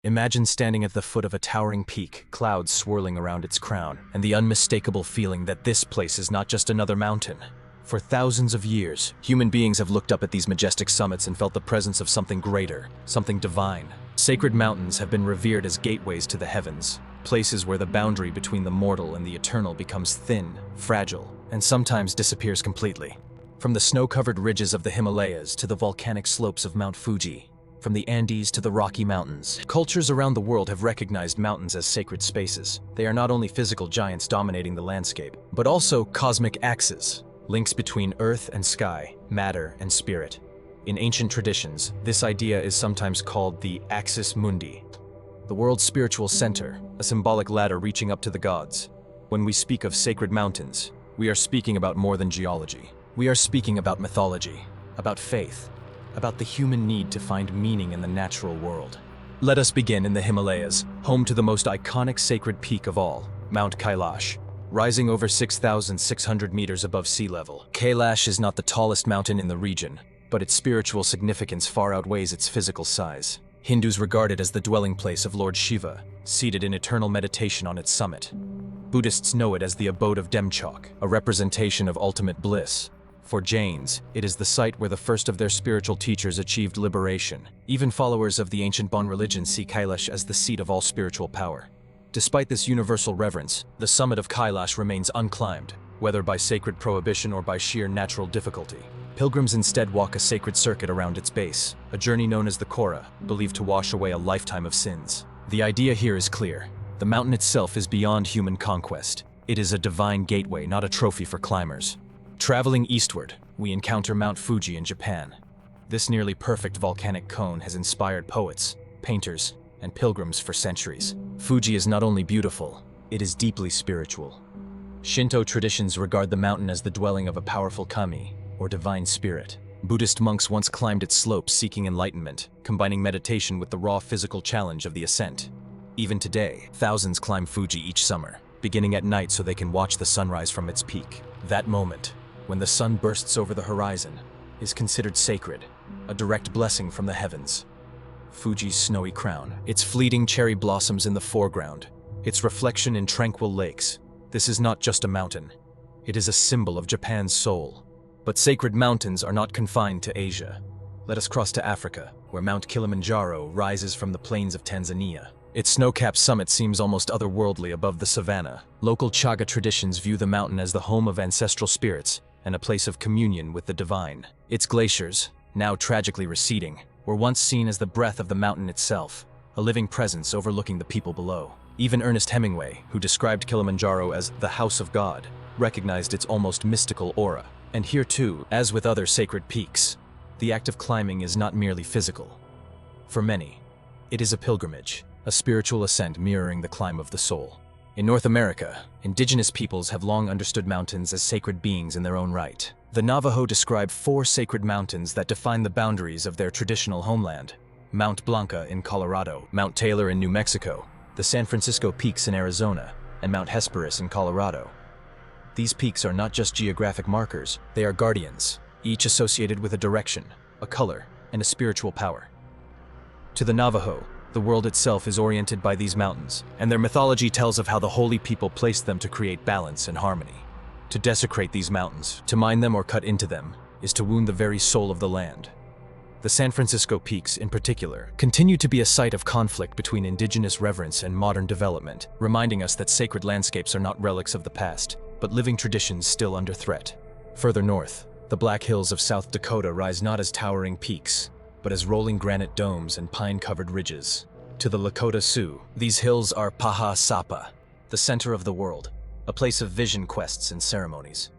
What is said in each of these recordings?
Imagine standing at the foot of a towering peak, clouds swirling around its crown, and the unmistakable feeling that this place is not just another mountain. For thousands of years, human beings have looked up at these majestic summits and felt the presence of something greater, something divine. Sacred mountains have been revered as gateways to the heavens, places where the boundary between the mortal and the eternal becomes thin, fragile, and sometimes disappears completely. From the snow-covered ridges of the Himalayas to the volcanic slopes of Mount Fuji, from the Andes to the Rocky Mountains, cultures around the world have recognized mountains as sacred spaces. They are not only physical giants dominating the landscape, but also cosmic axes, links between earth and sky, matter and spirit. In ancient traditions, this idea is sometimes called the Axis Mundi, the world's spiritual center, a symbolic ladder reaching up to the gods. When we speak of sacred mountains, we are speaking about more than geology. We are speaking about mythology, about faith, about the human need to find meaning in the natural world. Let us begin in the Himalayas, home to the most iconic sacred peak of all, Mount Kailash. Rising over 6,600 meters above sea level, Kailash is not the tallest mountain in the region, but its spiritual significance far outweighs its physical size. Hindus regard it as the dwelling place of Lord Shiva, seated in eternal meditation on its summit. Buddhists know it as the abode of Demchok, a representation of ultimate bliss. For Jains, it is the site where the first of their spiritual teachers achieved liberation. Even followers of the ancient Bon religion see Kailash as the seat of all spiritual power. Despite this universal reverence, the summit of Kailash remains unclimbed, whether by sacred prohibition or by sheer natural difficulty. Pilgrims instead walk a sacred circuit around its base, a journey known as the Kora, believed to wash away a lifetime of sins. The idea here is clear. The mountain itself is beyond human conquest. It is a divine gateway, not a trophy for climbers. Traveling eastward, we encounter Mount Fuji in Japan. This nearly perfect volcanic cone has inspired poets, painters, and pilgrims for centuries. Fuji is not only beautiful, it is deeply spiritual. Shinto traditions regard the mountain as the dwelling of a powerful kami, or divine spirit. Buddhist monks once climbed its slopes seeking enlightenment, combining meditation with the raw physical challenge of the ascent. Even today, thousands climb Fuji each summer, beginning at night so they can watch the sunrise from its peak. That moment, when the sun bursts over the horizon, is considered sacred, a direct blessing from the heavens. Fuji's snowy crown, its fleeting cherry blossoms in the foreground, its reflection in tranquil lakes. This is not just a mountain. It is a symbol of Japan's soul. But sacred mountains are not confined to Asia. Let us cross to Africa, where Mount Kilimanjaro rises from the plains of Tanzania. Its snow-capped summit seems almost otherworldly above the savanna. Local Chaga traditions view the mountain as the home of ancestral spirits and a place of communion with the divine. Its glaciers, now tragically receding, were once seen as the breath of the mountain itself, a living presence overlooking the people below. Even Ernest Hemingway, who described Kilimanjaro as the house of God, recognized its almost mystical aura. And here too, as with other sacred peaks, the act of climbing is not merely physical. For many, it is a pilgrimage, a spiritual ascent mirroring the climb of the soul. In North America, indigenous peoples have long understood mountains as sacred beings in their own right. The Navajo describe 4 sacred mountains that define the boundaries of their traditional homeland: Mount Blanca in Colorado, Mount Taylor in New Mexico, the San Francisco Peaks in Arizona, and Mount Hesperus in Colorado. These peaks are not just geographic markers, they are guardians, each associated with a direction, a color, and a spiritual power. To the Navajo, the world itself is oriented by these mountains, and their mythology tells of how the holy people placed them to create balance and harmony. To desecrate these mountains, to mine them or cut into them, is to wound the very soul of the land. The San Francisco Peaks, in particular, continue to be a site of conflict between indigenous reverence and modern development, reminding us that sacred landscapes are not relics of the past, but living traditions still under threat. Further north, the Black Hills of South Dakota rise not as towering peaks, but as rolling granite domes and pine-covered ridges. To the Lakota Sioux, these hills are Paha Sapa, the center of the world, a place of vision quests and ceremonies.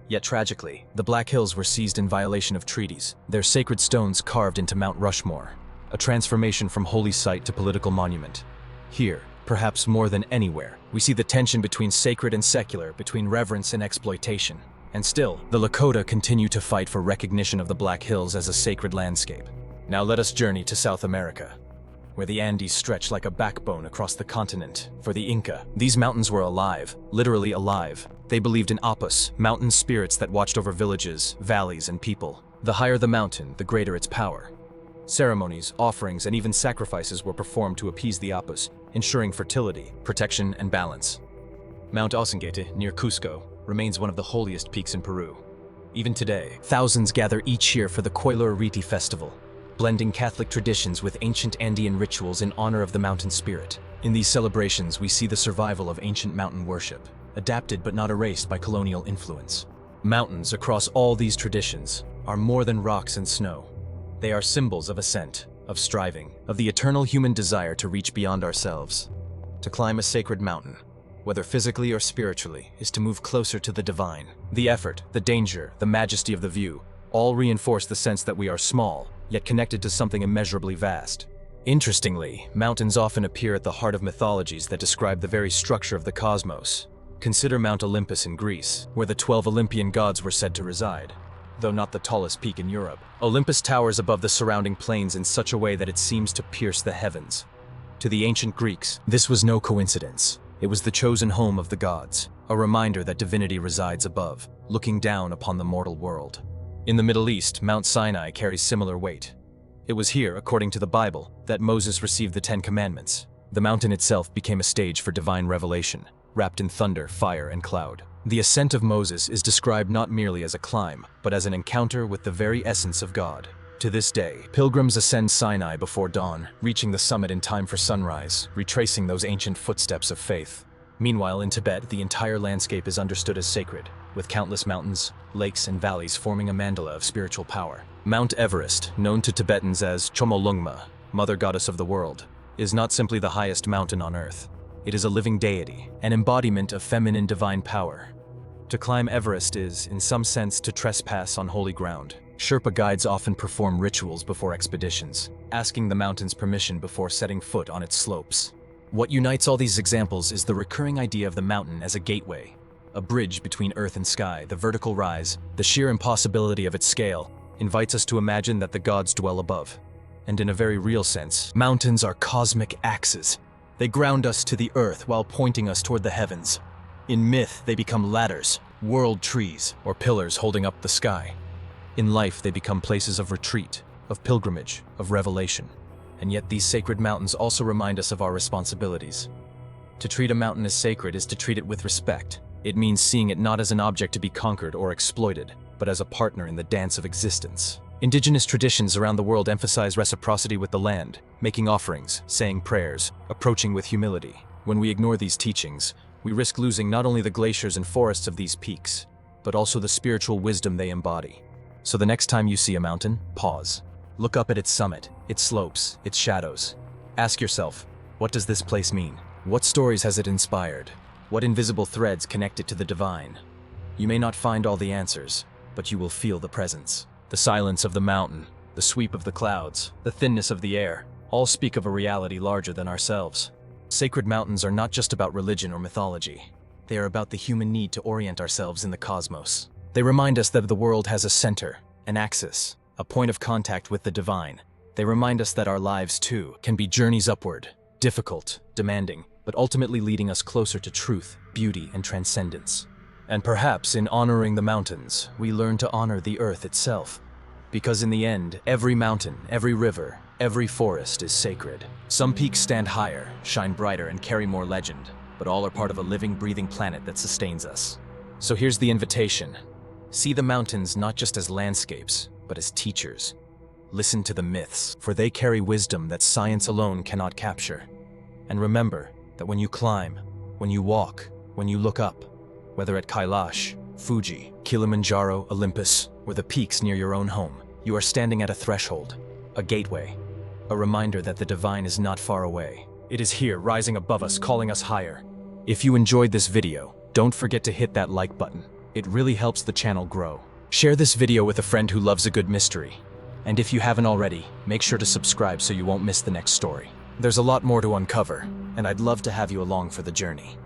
Yet tragically, the Black Hills were seized in violation of treaties, their sacred stones carved into Mount Rushmore, a transformation from holy site to political monument. Here, perhaps more than anywhere, we see the tension between sacred and secular, between reverence and exploitation. And still, the Lakota continue to fight for recognition of the Black Hills as a sacred landscape. Now let us journey to South America, where the Andes stretch like a backbone across the continent. For the Inca, these mountains were alive, literally alive. They believed in Apus, mountain spirits that watched over villages, valleys, and people. The higher the mountain, the greater its power. Ceremonies, offerings, and even sacrifices were performed to appease the Apus, ensuring fertility, protection, and balance. Mount Osanguete, near Cusco, remains one of the holiest peaks in Peru. Even today, thousands gather each year for the Coilo Ariti festival, blending Catholic traditions with ancient Andean rituals in honor of the mountain spirit. In these celebrations, we see the survival of ancient mountain worship, adapted but not erased by colonial influence. Mountains across all these traditions are more than rocks and snow. They are symbols of ascent, of striving, of the eternal human desire to reach beyond ourselves. To climb a sacred mountain, whether physically or spiritually, is to move closer to the divine. The effort, the danger, the majesty of the view, all reinforce the sense that we are small, yet connected to something immeasurably vast. Interestingly, mountains often appear at the heart of mythologies that describe the very structure of the cosmos. Consider Mount Olympus in Greece, where the 12 Olympian gods were said to reside. Though not the tallest peak in Europe, Olympus towers above the surrounding plains in such a way that it seems to pierce the heavens. To the ancient Greeks, this was no coincidence. It was the chosen home of the gods, a reminder that divinity resides above, looking down upon the mortal world. In the Middle East, Mount Sinai carries similar weight. It was here, according to the Bible, that Moses received the Ten Commandments. The mountain itself became a stage for divine revelation, wrapped in thunder, fire, and cloud. The ascent of Moses is described not merely as a climb, but as an encounter with the very essence of God. To this day, pilgrims ascend Sinai before dawn, reaching the summit in time for sunrise, retracing those ancient footsteps of faith. Meanwhile, in Tibet, the entire landscape is understood as sacred, with countless mountains, lakes, and valleys forming a mandala of spiritual power. Mount Everest, known to Tibetans as Chomolungma, Mother Goddess of the World, is not simply the highest mountain on Earth. It is a living deity, an embodiment of feminine divine power. To climb Everest is, in some sense, to trespass on holy ground. Sherpa guides often perform rituals before expeditions, asking the mountain's permission before setting foot on its slopes. What unites all these examples is the recurring idea of the mountain as a gateway, a bridge between earth and sky. The vertical rise, the sheer impossibility of its scale, invites us to imagine that the gods dwell above. And in a very real sense, mountains are cosmic axes. They ground us to the earth while pointing us toward the heavens. In myth, they become ladders, world trees, or pillars holding up the sky. In life, they become places of retreat, of pilgrimage, of revelation. And yet these sacred mountains also remind us of our responsibilities. To treat a mountain as sacred is to treat it with respect. It means seeing it not as an object to be conquered or exploited, but as a partner in the dance of existence. Indigenous traditions around the world emphasize reciprocity with the land, making offerings, saying prayers, approaching with humility. When we ignore these teachings, we risk losing not only the glaciers and forests of these peaks, but also the spiritual wisdom they embody. So the next time you see a mountain, pause. Look up at its summit, its slopes, its shadows. Ask yourself, what does this place mean? What stories has it inspired? What invisible threads connect it to the divine? You may not find all the answers, but you will feel the presence. The silence of the mountain, the sweep of the clouds, the thinness of the air, all speak of a reality larger than ourselves. Sacred mountains are not just about religion or mythology. They are about the human need to orient ourselves in the cosmos. They remind us that the world has a center, an axis, a point of contact with the divine. They remind us that our lives, too, can be journeys upward, difficult, demanding, but ultimately leading us closer to truth, beauty, and transcendence. And perhaps in honoring the mountains, we learn to honor the earth itself. Because in the end, every mountain, every river, every forest is sacred. Some peaks stand higher, shine brighter, and carry more legend, but all are part of a living, breathing planet that sustains us. So here's the invitation. See the mountains not just as landscapes, but as teachers. Listen to the myths, for they carry wisdom that science alone cannot capture. And remember that when you climb, when you walk, when you look up, whether at Kailash, Fuji, Kilimanjaro, Olympus, or the peaks near your own home, you are standing at a threshold, a gateway, a reminder that the divine is not far away. It is here, rising above us, calling us higher. If you enjoyed this video, don't forget to hit that like button. It really helps the channel grow. Share this video with a friend who loves a good mystery. And if you haven't already, make sure to subscribe so you won't miss the next story. There's a lot more to uncover, and I'd love to have you along for the journey.